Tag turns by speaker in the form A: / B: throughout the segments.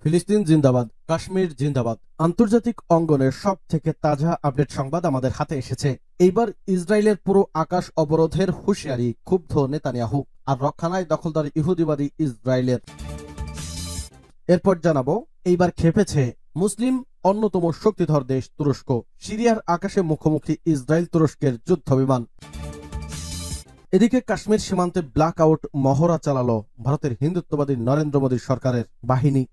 A: ফিলিস্তিন জিন্দাবাদ, কাশ্মীর জিন্দাবাদ। আন্তর্জাতিক অঙ্গনের সব থেকে তাজা আপডেট সংবাদ আমাদের হাতে এসেছে। এইবার ইসরায়েলের পুরো আকাশ অবরোধের হুঁশিয়ারি, ক্ষুব্ধ নেতানিয়াহু। আর রক্ষা নাই দখলদার ইহুদিবাদী ইসরায়েলের। এরপর জানাবো, এইবার খেপেছে মুসলিম অন্যতম শক্তিধর দেশ তুরস্ক। সিরিয়ার আকাশে মুখোমুখি ইসরায়েল তুরস্কের যুদ্ধ বিমান। এদিকে কাশ্মীর সীমান্তে ব্ল্যাক আউট মহড়া চালালো ভারতের হিন্দুত্ববাদী নরেন্দ্র মোদী সরকারের বাহিনী।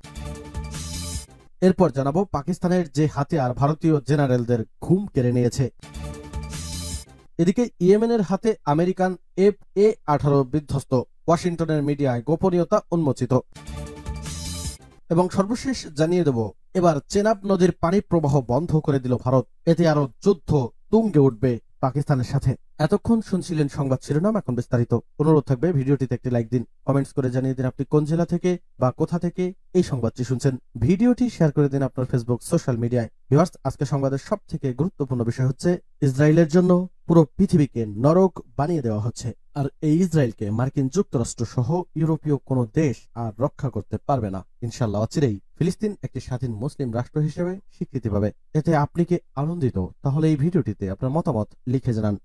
A: এরপর জানাবো, পাকিস্তানের যে হাতিয়ার ভারতীয় জেনারেলদের ঘুম কেড়ে নিয়েছে। এদিকে ইয়েমেনের হাতে আমেরিকান FA-18 বিধ্বস্ত, ওয়াশিংটনের মিডিয়ায় গোপনীয়তা উন্মোচিত। এবং সর্বশেষ জানিয়ে দেব, এবার চেনাব নদীর পানি প্রবাহ বন্ধ করে দিল ভারত। এতে আরো যুদ্ধ তুঙ্গে উঠবে পাকিস্তানের সাথে। এতক্ষণ শুনছিলেন সংবাদ শিরোনাম, এখন বিস্তারিত। অনুরোধ থাকবে ভিডিওটিতে একটি লাইক দিন, কমেন্টস করে জানিয়ে দিন আপনি কোন জেলা থেকে বা কোথা থেকে এই সংবাদটি শুনছেন। ভিডিওটি শেয়ার করে দিন আপনার ফেসবুক সোশ্যাল মিডিয়ায়। ভিউয়ার্স, আজকে সংবাদের সব থেকে গুরুত্বপূর্ণ বিষয় হচ্ছে, ইসরায়েলের জন্য পুরো পৃথিবীকে নরক বানিয়ে দেওয়া হচ্ছে। আর এই ইসরায়েলকে মার্কিন যুক্তরাষ্ট্র সহ ইউরোপীয় কোনো দেশ আর রক্ষা করতে পারবে না। ইনশাআল্লাহ অচিরেই ফিলিস্তিন একটি স্বাধীন মুসলিম রাষ্ট্র হিসেবে স্বীকৃতি পাবে। এতে আপনি কি আনন্দিত? তাহলে এই ভিডিওটিতে আপনার মতামত লিখে জানান।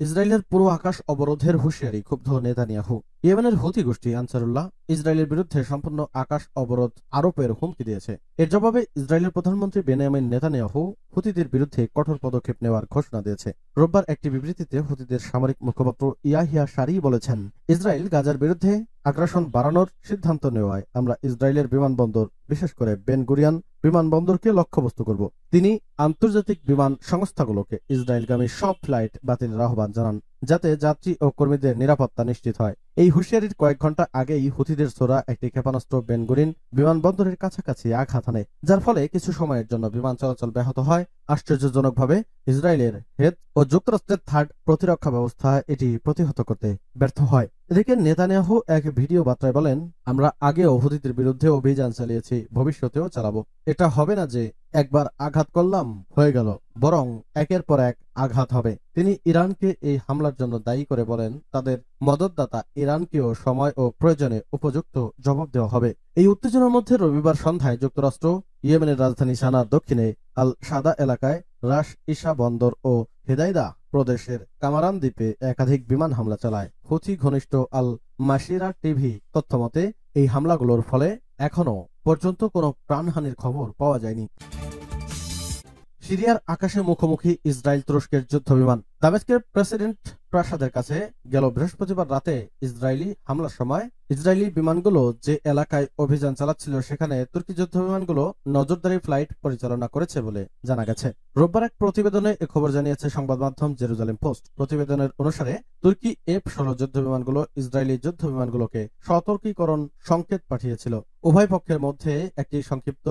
A: ইসরায়েলের পুরো আকাশ অবরোধের হুঁশিয়ারি, ক্ষুব্ধ নেতানিয়াহু। ইয়েমেনের হুতি গোষ্ঠী আনসারুল্লাহ ইসরায়েলের বিরুদ্ধে সম্পূর্ণ আকাশ অবরোধ আরোপের হুমকি দিয়েছে। এর জবাবে ইসরায়েলের প্রধানমন্ত্রী বেনিয়ামিন নেতানিয়াহু হুতিদের বিরুদ্ধে কঠোর পদক্ষেপ নেওয়ার ঘোষণা দিয়েছে। রোববার একটি বিবৃতিতে হুতিদের সামরিক মুখপাত্র ইয়াহিয়া সারি বলেছেন, ইসরায়েল গাজার বিরুদ্ধে আগ্রাসন বাড়ানোর সিদ্ধান্ত নেওয়ায় আমরা ইসরায়েলের বিমানবন্দর, বিশেষ করে বেন গুরিয়ন বিমানবন্দরকে লক্ষ্যবস্তু করব। তিনি আন্তর্জাতিক বিমান সংস্থাগুলোকে ইসরায়েলগামী সব ফ্লাইট বাতিলের আহ্বান জানান, যাতে যাত্রী ও কর্মীদের নিরাপত্তা নিশ্চিত হয়। এই হুঁশিয়ারির কয়েক ঘন্টা আগেই হুতিদের ছোড়া একটি ক্ষেপণাস্ত্র বেন গুরিয়ন বিমানবন্দরের কাছাকাছি আঘাত হানে, যার ফলে কিছু সময়ের জন্য বিমান চলাচল ব্যাহত হয়। আশ্চর্যজনকভাবে ইসরায়েলের হেদ ও যুক্তরাষ্ট্রের থার্ড প্রতিরক্ষা ব্যবস্থা এটি প্রতিহত করতে ব্যর্থ হয়। এদিকে নেতানিয়াহু এক ভিডিও বার্তায় বলেন, আমরা আগেও হুতিদের বিরুদ্ধে অভিযান চালিয়েছি, ভবিষ্যতেও চালাবো। এটা হবে না যে একবার আঘাত করলাম হয়ে গেল, বরং একের পর এক আঘাত হবে। তিনি ইরানকে এই হামলার জন্য দায়ী করে বলেন, তাদের মদতদাতা ইরানকেও সময় ও প্রয়োজনে উপযুক্ত জবাব দেওয়া হবে। এই উত্তেজনার মধ্যে রবিবার সন্ধ্যায় যুক্তরাষ্ট্র ইয়েমেনের রাজধানী সানার দক্ষিণে আল সাদা এলাকায় রাস ইসা বন্দর ও হেদাইদা প্রদেশের কামারান দ্বীপে একাধিক বিমান হামলা চালায়। হুথি ঘনিষ্ঠ আল মাসিরা টিভি তথ্যমতে এই হামলাগুলোর ফলে এখনো পর্যন্ত কোনো প্রাণহানির খবর পাওয়া যায়নি। সিরিয়ার আকাশে মুখোমুখি ইসরায়েল তুরস্কের যুদ্ধ বিমান। দামেস্কের প্রেসিডেন্ট প্রাসাদের কাছে গেল বৃহস্পতিবার রাতে ইসরায়েলি হামলার সময় ইসরায়েলি বিমানগুলো যে এলাকায় অভিযান চালাচ্ছিল, সেখানে তুর্কি যুদ্ধ বিমানগুলো নজরদারি ফ্লাইট পরিচালনা করেছে বলে জানা গেছে। রোববার এক প্রতিবেদনে এ খবর জানিয়েছে সংবাদ মাধ্যম জেরুজালেম পোস্ট। প্রতিবেদনের অনুসারে তুর্কি F-16 যুদ্ধ বিমানগুলো ইসরায়েলি যুদ্ধ বিমানগুলোকে সতর্কীকরণ সংকেত পাঠিয়েছিল। উভয় পক্ষের মধ্যে একটি সংক্ষিপ্ত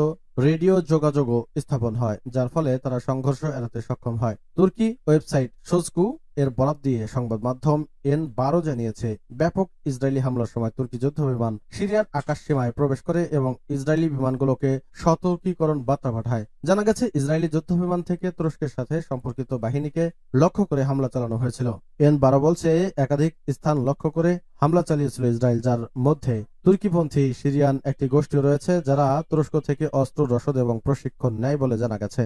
A: রেডিও যোগাযোগও স্থাপন হয়, যার ফলে তারা সংঘর্ষ এড়াতে সক্ষম হয়। তুর্কি ওয়েবসাইট সোজকু এর বরাত দিয়ে সংবাদ মাধ্যম N12 জানিয়েছে, ব্যাপক ইসরায়েলি হামলার সময় তুর্কি যুদ্ধ বিমান সিরিয়ার আকাশ সীমায় প্রবেশ করে এবং ইসরায়েলি বিমানগুলোকে সতর্কীকরণ বার্তা পাঠায়। জানা গেছে, ইসরায়েলি যুদ্ধ বিমান থেকে তুরস্কের সাথে সম্পর্কিত বাহিনীকে লক্ষ্য করে হামলা চালানো হয়েছিল। N12 বলছে, একাধিক স্থান লক্ষ্য করে হামলা চালিয়েছিল ইসরায়েল, যার মধ্যে তুর্কিপন্থী সিরিয়ান একটি গোষ্ঠী রয়েছে, যারা তুরস্ক থেকে অস্ত্র রসদ এবং প্রশিক্ষণ নেয় বলে জানা গেছে।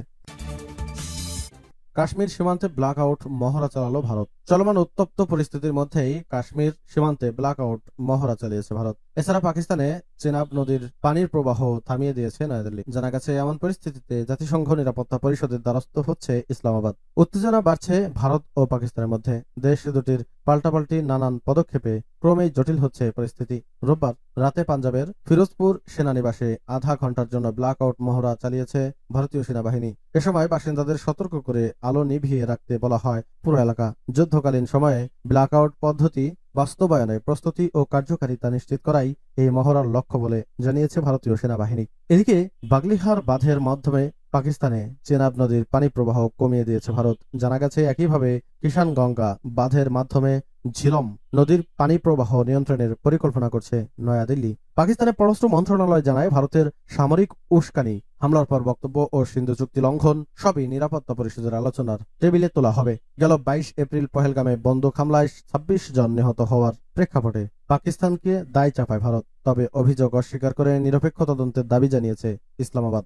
A: কাশ্মীর সীমান্তে ব্ল্যাক আউট মহড়া চালালো ভারত। চলমান উত্তপ্ত পরিস্থিতির মধ্যেই কাশ্মীর সীমান্তে ব্ল্যাক আউট মহড়া চালিয়েছে ভারত। এছাড়া পাকিস্তানে চেনাব নদীর পানির প্রবাহ থামিয়ে দিয়েছে নয়াদিল্লি। জানা গেছে, এমন পরিস্থিতিতে জাতিসংঘ নিরাপত্তা পরিষদের দ্বারস্থ হচ্ছে ইসলামাবাদ। উত্তেজনা বাড়ছে ভারত ও পাকিস্তানের মধ্যে। দেশ দুটির পাল্টাপাল্টি নানান পদক্ষেপে ক্রমেই জটিল হচ্ছে পরিস্থিতি। রোববার রাতে পাঞ্জাবের ফিরোজপুর সেনানিবাসে আধা ঘন্টার জন্য ব্ল্যাক আউট মহড়া চালিয়েছে ভারতীয় সেনাবাহিনী। এ সময় বাসিন্দাদের সতর্ক করে আলো নিভিয়ে রাখতে বলা হয় পুরো এলাকা। যুদ্ধকালীন সময়ে ব্ল্যাক আউট পদ্ধতি বাস্তবায়নে প্রস্তুতি ও কার্যকারিতা নিশ্চিত করাই এই মহড়ার লক্ষ্য বলে জানিয়েছে ভারতীয় সেনাবাহিনী। এদিকে বাগলিহার বাঁধের মাধ্যমে পাকিস্তানে চেনাব নদীর পানি প্রবাহ কমিয়ে দিয়েছে ভারত। জানা গেছে, একইভাবে কিষানগঙ্গা বাঁধের মাধ্যমে ঝিলম নদীর পানি প্রবাহ নিয়ন্ত্রণের পরিকল্পনা করছে নয়াদিল্লি। পাকিস্তানের পররাষ্ট্র মন্ত্রণালয় জানায়, ভারতের সামরিক উস্কানি, হামলার পর বক্তব্য ও সিন্ধু চুক্তি লঙ্ঘন সবই নিরাপত্তা পরিষদের আলোচনার টেবিলে তোলা হবে। গেল 22 এপ্রিল পহেলগামে বন্দুক হামলায় 26 জন নিহত হওয়ার প্রেক্ষাপটে পাকিস্তানকে দায় চাপায় ভারত। তবে অভিযোগ অস্বীকার করে নিরপেক্ষ তদন্তের দাবি জানিয়েছে ইসলামাবাদ।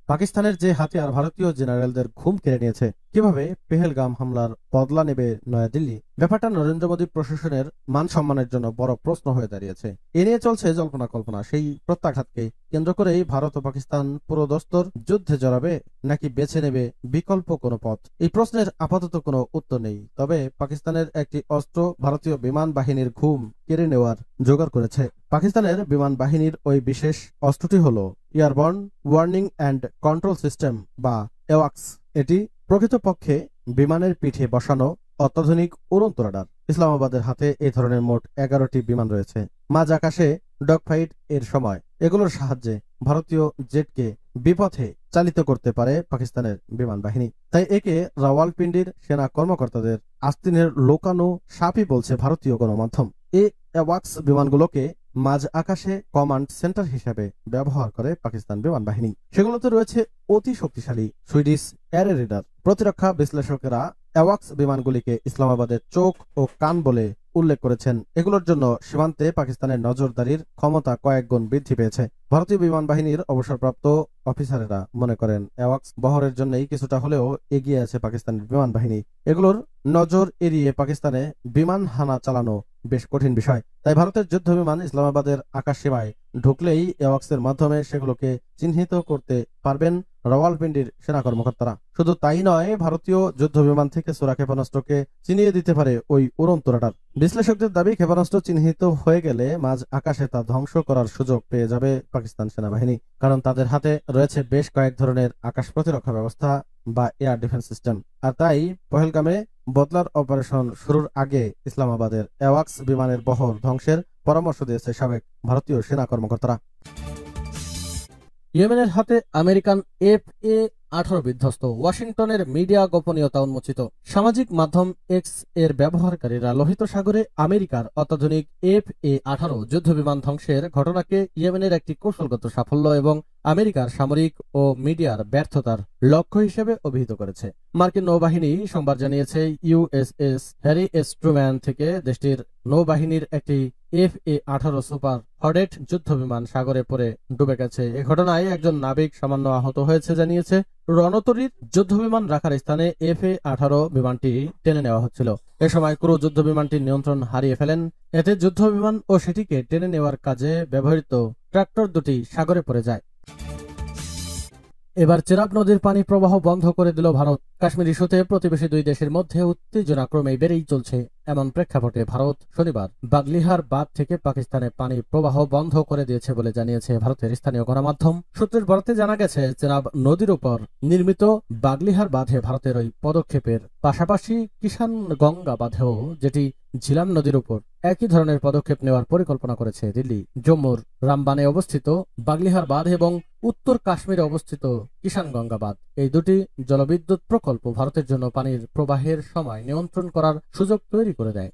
A: পাকিস্তানের যে হাতিয়ার ভারতীয় জেনারেলদের ঘুম কেড়ে নিয়েছে, কিভাবে পেহেলগাম হামলার বদলা নেবে নয়াদিল্লি, ব্যাপারটা নরেন্দ্র মোদী প্রশাসনের মান সম্মানের জন্য বড় প্রশ্ন হয়ে দাঁড়িয়েছে। এ নিয়ে চলছে জল্পনা কল্পনা। সেই প্রত্যাঘাতকে কেন্দ্র করেই ভারত ও পাকিস্তান পুরোদস্তর যুদ্ধে জড়াবে নাকি বেছে নেবে বিকল্প কোনো পথ, এই প্রশ্নের আপাতত কোনো উত্তর নেই। তবে পাকিস্তানের একটি অস্ত্র ভারতীয় বিমান বাহিনীর ঘুম কেড়ে নেওয়ার জোগাড় করেছে। পাকিস্তানের বিমান বাহিনীর ওই বিশেষ অস্ত্রটি হল airborne warning and control system বা এওয়াক্স। এটি প্রকৃতপক্ষে বিমানের পিঠে বসানো অত্যাধুনিক উড়ন্ত রাডার। ইসলামাবাদের হাতে এই ধরনের মোট 11টি বিমান রয়েছে। মাঝ আকাশে ডগফাইট এর সময় এগুলোর সাহায্যে ভারতীয় জেটকে বিপথে চালিত করতে পারে পাকিস্তানের বিমান বাহিনী। তাই একে রাওয়ালপিন্ডির সেনা কর্মকর্তাদের আস্তিনের লোকানো সাপই বলছে ভারতীয় গণমাধ্যম। এই এওয়াক্স বিমানগুলোকে মাঝ আকাশে কমান্ড সেন্টার হিসেবে ব্যবহার করে পাকিস্তান বিমান বাহিনী। সেগুলোতে রয়েছে অতি শক্তিশালী সুইডিশ এয়ার রেডার। প্রতিরক্ষা বিশ্লেষকেরা এওয়াক্স বিমানগুলিকে ইসলামাবাদের চোখ ও কান বলে উল্লেখ করেছেন। এগুলোর জন্য সীমান্তে পাকিস্তানের নজরদারির ক্ষমতা কয়েক গুণ বৃদ্ধি পেয়েছে। ভারতীয় বিমান বাহিনীর অবসরপ্রাপ্ত অফিসারেরা মনে করেন এওয়াক্স বহরের জন্যই কিছুটা হলেও এগিয়ে আছে পাকিস্তানের বিমান বাহিনী। এগুলোর নজর এড়িয়ে পাকিস্তানে বিমান হানা চালানো বেশ কঠিন বিষয়। তাই ভারতের যুদ্ধ বিমান ইসলামাবাদের আকাশ সীমায় ঢুকলেই এওয়াক্সের মাধ্যমে সেগুলোকে চিহ্নিত করতে পারবেন রাওয়ালপিন্ডির সেনা কর্মকর্তারা। শুধু তাই নয়, ভারতীয় যুদ্ধ বিমান থেকে ছোড়া ক্ষেপণাস্ত্রকে চিনিয়ে দিতে পারে ওই উড়ন্ত রাডার। বিশ্লেষকদের দাবি, ক্ষেপণাস্ত্র চিহ্নিত হয়ে গেলে মাঝ আকাশে তা ধ্বংস করার সুযোগ পেয়ে যাবে পাকিস্তান সেনাবাহিনী, কারণ তাদের হাতে রয়েছে বেশ কয়েক ধরনের আকাশ প্রতিরক্ষা ব্যবস্থা বা এয়ার ডিফেন্স সিস্টেম। আর তাই পহেলগামে বদলার অপারেশন শুরুর আগে ইসলামাবাদের এওয়াক্স বিমানের বহর ধ্বংসের পরামর্শ দিয়েছে সাবেক ভারতীয় সেনা কর্মকর্তারা। ইয়েমেনের হাতে আমেরিকান FA-18 বিধ্বস্ত, ওয়াশিংটনের মিডিয়া গোপনীয়তা উন্মোচিত। সামাজিক মাধ্যম এক্স এর ব্যবহারকারীরা লোহিত সাগরে আমেরিকার অত্যাধুনিক FA-18 যুদ্ধবিমান ধ্বংসের ঘটনাকে ইয়েমেনের একটি কৌশলগত সাফল্য এবং আমেরিকার সামরিক ও মিডিয়ার ব্যর্থতার লক্ষ্য হিসেবে অভিহিত করেছে। মার্কিন নৌবাহিনী সোমবার জানিয়েছে USS হ্যারি এস ট্রুম্যান থেকে দেশটির নৌবাহিনীর একটি FA-18 সুপার হর্নেট যুদ্ধবিমান সাগরে পড়ে ডুবে গেছে। এ ঘটনায় একজন নাবিক সামান্য আহত হয়েছে জানিয়েছে। রণতরীর যুদ্ধবিমান রাখার স্থানে FA-18 বিমানটি টেনে নেওয়া হচ্ছিল। এ সময় ক্রু যুদ্ধবিমানটির নিয়ন্ত্রণ হারিয়ে ফেলেন। এতে যুদ্ধবিমান ও সেটিকে টেনে নেওয়ার কাজে ব্যবহৃত ট্রাক্টর দুটি সাগরে পড়ে যায়। এবার চেনাব নদীর পানি প্রবাহ বন্ধ করে দিল ভারত। কাশ্মীর ইস্যুতে প্রতিবেশী দুই দেশের মধ্যে উত্তেজনা ক্রমেই বেড়েই চলছে। এমন প্রেক্ষাপটে ভারত শনিবার বাগলিহার বাঁধ থেকে পাকিস্তানে পানি প্রবাহ বন্ধ করে দিয়েছে বলে জানিয়েছে ভারতের স্থানীয় গণমাধ্যম। সূত্রের বরাতে জানা গেছে, চেনাব নদীর উপর নির্মিত বাগলিহার বাঁধে ভারতের ওই পদক্ষেপের পাশাপাশি কিষান গঙ্গা বাঁধেও, যেটি ঝিলাম নদীর উপর, একই ধরনের পদক্ষেপ নেওয়ার পরিকল্পনা করেছে দিল্লি। জম্মুর রামবানে অবস্থিত বাগলিহার বাঁধ এবং উত্তর কাশ্মীরে অবস্থিত কিষান গঙ্গা বাঁধ, এই দুটি জলবিদ্যুৎ প্রকল্প ভারতের জন্য পানির প্রবাহের সময় নিয়ন্ত্রণ করার সুযোগ তৈরি করে দেয়।